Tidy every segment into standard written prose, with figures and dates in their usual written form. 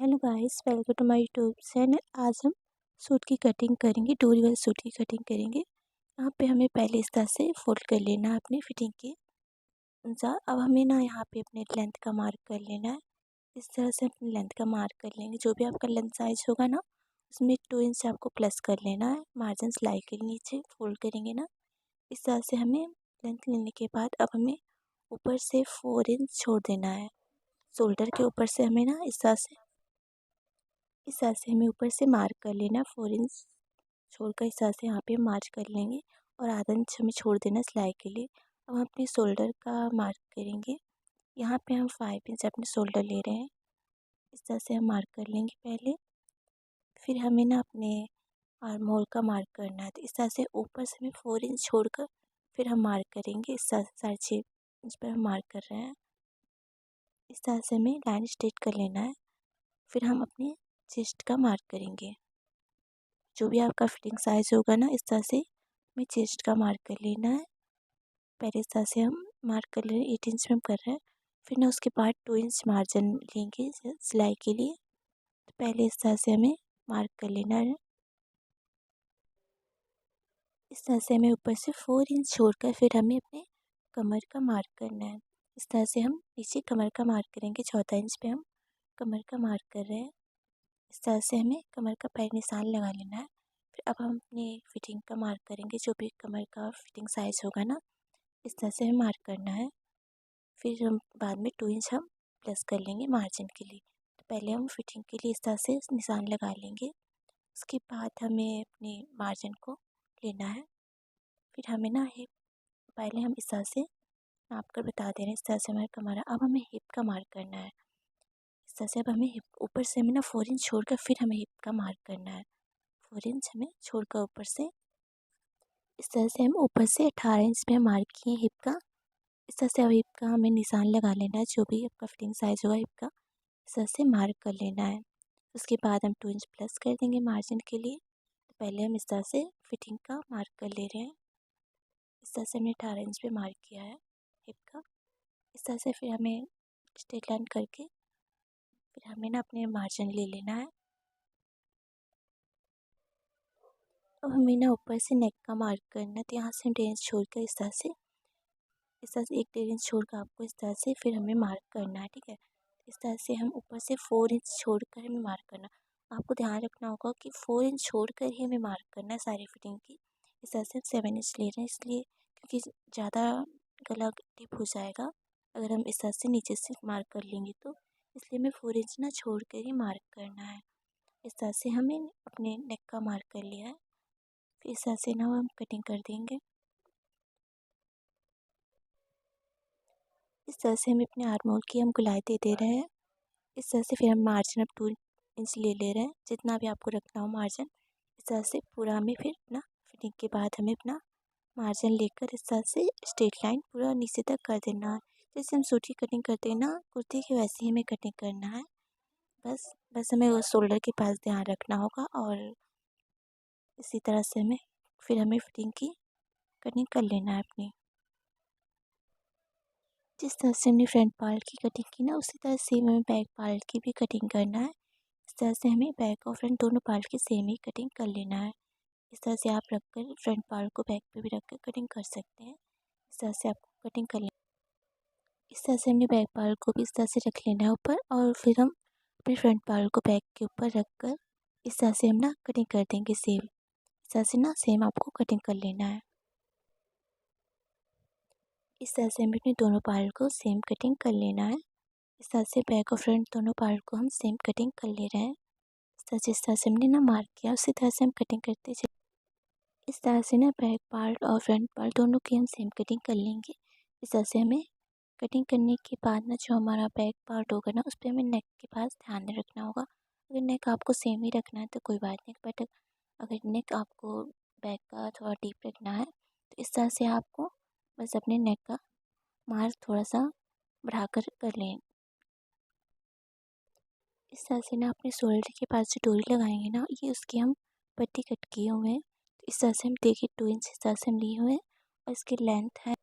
Hello guys, welcome to my YouTube channel. आज हम suit की कटिंग करेंगे, डोरी वाले सूट की कटिंग करेंगे। यहाँ पे हमें पहले इस तरह से फोल्ड कर लेना है अपनी फिटिंग के अनुसार। अब हमें ना यहाँ पे अपने लेंथ का मार्क कर लेना है। इस तरह से अपनी लेंथ का मार्क कर लेंगे। जो भी आपका लेंथ साइज होगा ना, उसमें 2 इंच आपको प्लस कर लेना है। मार्जिन सिलाई के नीचे फोल्ड करेंगे ना, इस तरह से हमें लेंथ लेने के बाद अब हमें ऊपर से 4 इंच छोड़ देना है। शोल्डर के ऊपर से हमें ना इस तरह से हमें ऊपर से मार्क कर लेना 4 इंच छोड़कर। इस तरह से यहाँ पे मार्क कर लेंगे और आधा इंच हमें छोड़ देना सिलाई के लिए। अब हम अपने शोल्डर का मार्क करेंगे। यहाँ पे हम 5 इंच अपने शोल्डर ले रहे हैं। इस तरह से हम मार्क कर लेंगे पहले। फिर हमें ना अपने आर्म होल का मार्क करना है। तो इस तरह से ऊपर से हमें 4 इंच छोड़कर फिर हम मार्क करेंगे। इस तरह से 6.5 इंच पर हम मार्क कर रहे हैं। इस तरह से हमें लाइन स्ट्रेट कर लेना है। फिर हम अपने चेस्ट का मार्क करेंगे। जो भी आपका फिटिंग साइज़ होगा ना, इस तरह से हमें चेस्ट का मार्क कर लेना है। पहले इस तरह से हम मार्क कर ले रहे हैं, 8 इंच में हम कर रहे हैं। फिर ना उसके बाद 2 इंच मार्जिन लेंगे सिलाई के लिए। तो पहले इस तरह से हमें मार्क कर लेना है। इस तरह से हमें ऊपर से 4 इंच छोड़कर फिर हमें अपने कमर का मार्क करना है। इस तरह से हम नीचे कमर का मार्क करेंगे। 1/4 इंच पे हम कमर का मार्क कर रहे हैं। इस तरह से हमें कमर का पैर निशान लगा लेना है। फिर अब हम अपनी फिटिंग का मार्क करेंगे। जो भी कमर का फिटिंग साइज़ होगा ना, इस तरह से हमें मार्क करना है। फिर हम बाद में 2 इंच हम प्लस कर लेंगे मार्जिन के लिए। तो पहले हम फिटिंग के लिए इस तरह से निशान लगा लेंगे। उसके बाद हमें अपने मार्जिन को लेना है। फिर हमें ना हिप, पहले हम इस तरह से नाप कर बता दे रहे हैं। इस तरह से हमारा कमर है। अब हमें हिप का मार्क करना है। इस तरह से अब हमें हिप ऊपर से हमें ना 4 इंच छोड़कर फिर हमें हिप का मार्क करना है। 4 इंच हमें छोड़कर ऊपर से इस तरह से हम ऊपर से 18 इंच पे मार्क किए हिप का। इस तरह से अब हिप का हमें निशान लगा लेना है। जो भी आपका फिटिंग साइज़ होगा हिप का, इस तरह से मार्क कर लेना है। उसके बाद हम 2 इंच प्लस कर देंगे मार्जिन के लिए। तो पहले हम इस तरह से फिटिंग का मार्क कर ले रहे हैं। इस तरह से हमने 18 इंच पे मार्क किया है हिप का। इस तरह से फिर हमें स्ट्रेट लाइन करके फिर हमें ना अपने मार्जिन ले लेना है। अब हमें ना ऊपर से नेक का मार्क करना है। तो यहाँ से हम 1.5 इंच छोड़कर इस तरह से 1 इंच छोड़कर आपको इस तरह से फिर हमें मार्क करना है। ठीक है, इस तरह से हम ऊपर से 4 इंच छोड़कर हमें मार्क करना। आपको ध्यान रखना होगा कि 4 इंच छोड़कर ही हमें मार्क करना है सारी फिटिंग की। इस तरह से हम 7 इंच ले रहे हैं इसलिए, क्योंकि ज़्यादा गला डिप हो जाएगा अगर हम इस तरह से नीचे से मार्क कर लेंगे तो। इसलिए हमें 4 इंच ना छोड़ कर ही मार्क करना है। इस तरह से हमने अपने नेक का मार्क कर लिया है। फिर इस तरह से ना हम कटिंग कर देंगे। इस तरह से हम अपने आर्म होल की हम गोलाई दे रहे हैं। इस तरह से फिर हम मार्जिन अब 2 इंच ले रहे हैं, जितना भी आपको रखना हो मार्जिन। इस तरह से पूरा हमें फिर अपना फिटिंग के बाद हमें अपना मार्जिन लेकर इस तरह से स्ट्रेट लाइन पूरा नीचे तक कर देना है। जैसे हम सूट की कटिंग करते हैं ना कुर्ती की, वैसे ही हमें कटिंग करना है। बस हमें वो शोल्डर के पास ध्यान रखना होगा। और इसी तरह से हमें फिटिंग की कटिंग कर लेना है अपनी। जिस तरह से हमने फ्रंट पार्ट की कटिंग की ना, उसी तरह सेम हमें बैक पार्ट की भी कटिंग करना है। इस तरह से हमें बैक और फ्रंट दोनों पार्ट की सेम ही कटिंग कर लेना है। इस तरह से आप रखकर फ्रंट पार्ट को बैक पे भी रख कर कटिंग कर सकते हैं। इस तरह से आपको कटिंग कर लेना। इस तरह से हमने बैक पार्ट को भी इस तरह से रख लेना है ऊपर, और फिर हम अपने फ्रंट पार्ट को बैक के ऊपर रख कर इस तरह से हम ना कटिंग कर देंगे सेम। इस तरह से ना सेम आपको कटिंग कर लेना है। इस तरह से हमें अपने दोनों पार्ट को सेम कटिंग कर लेना है। इस तरह से बैक और फ्रंट दोनों पार्ट को हम सेम कटिंग कर ले रहे हैं। इस तरह जिस तरह से हमने ना मार्क किया उसी तरह से हम कटिंग करते चले। इस तरह से ना बैक पार्ट और फ्रंट पार्ट दोनों की हम सेम कटिंग कर लेंगे। इस तरह से हमें कटिंग करने के बाद ना जो हमारा बैक पार्ट होगा ना, उस पर हमें नेक के पास ध्यान रखना होगा। अगर नेक आपको सेम ही रखना है तो कोई बात नहीं, बट अगर नेक आपको बैक का थोड़ा डीप रखना है तो इस तरह से आपको बस अपने नेक का मार्क थोड़ा सा बढ़ाकर कर लें। इस तरह से ना अपने शोल्डर के पास जो डोरी लगाएंगे ना, ये उसकी हम पट्टी कट किए हुए हैं। तो इस तरह से हम देखिए 2 इंच इस तरह से हम लिए हुए हैं और इसकी लेंथ है।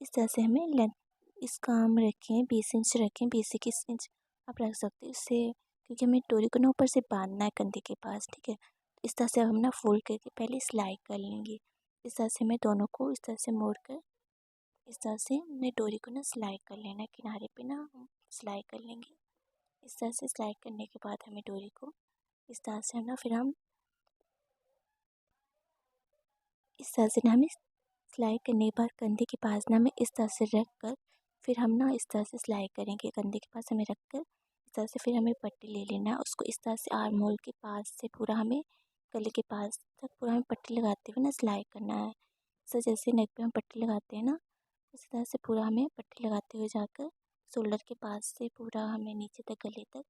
इस तरह से हमें लेंथ इसका हम रखें 20 इंच रखें, 20 21 इंच आप रख सकते हो इससे, क्योंकि हमें डोरी को ना ऊपर से बांधना है कंधे के पास, ठीक है। इस तरह से हम ना फोल्ड करके पहले सिलाई कर लेंगे। इस तरह से हमें दोनों को इस तरह से मोड़ कर इस तरह से हमने डोरी को ना सिलाई कर लेना है। किनारे पे ना हम सिलाई कर लेंगे। इस तरह से सिलाई करने के बाद हमें डोरी को इस तरह से ना फिर हम इस तरह से ना हमें सिलाई करने के बाद कंधे के पास ना हमें इस तरह से रख कर फिर हम ना इस तरह से सिलाई करेंगे। कंधे के पास हमें रख कर इस तरह से फिर हमें पट्टी ले लेना है। उसको इस तरह से आर्म होल के पास से पूरा हमें गले के पास तक पूरा हमें पट्टी लगाते हुए ना सिलाई करना है। सर जैसे नेक पे हम पट्टी लगाते हैं ना, इस तरह से पूरा हमें पट्टी लगाते हुए जाकर शोल्डर के पास से पूरा हमें नीचे तक गले तक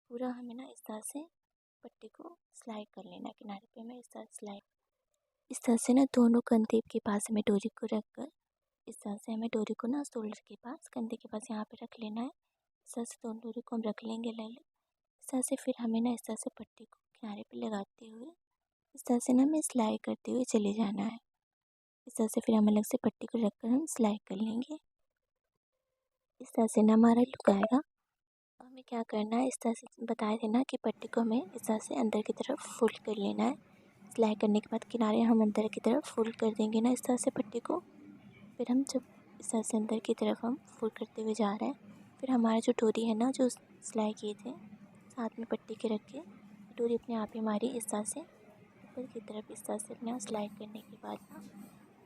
पूरा हमें ना इस तरह से पट्टी को सिलाई कर लेना है। किनारे पे हमें इस तरह सिलाई इस तरह से ना दोनों कंधे के पास हमें डोरी को रख कर इस तरह से हमें डोरी को ना शोल्डर के पास कंधे के पास यहाँ पे रख लेना है। इस तरह से दोनों डोरी को हम रख लेंगे इस तरह से फिर हमें ना इस तरह से पट्टी को किनारे पे लगाते हुए इस तरह से ना हमें सिलाई करते हुए चले जाना है। इस तरह से फिर हम अलग से पट्टी को रख कर हम सिलाई कर लेंगे। इस तरह से ना हमारा लुक आएगा। हमें क्या करना है, इस तरह से बताया थे ना कि पट्टी को हमें इस तरह से अंदर की तरफ फोल्ड कर लेना है। सिलाई करने के बाद किनारे हम अंदर की तरफ फोल्ड कर देंगे ना इस तरह से पट्टी को। फिर हम जब इस तरह से अंदर की तरफ हम फोल्ड करते हुए जा रहे हैं, फिर हमारा जो डोरी है ना जो सिलाई किए थे साथ में पट्टी के रख के, डोरी अपने आप ही हमारी इस तरह से ऊपर की तरफ इस तरह से अपने सिलाई करने के बाद ना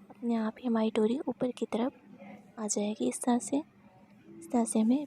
अपने आप ही हमारी डोरी ऊपर की तरफ आ जाएगी। इस तरह से हमें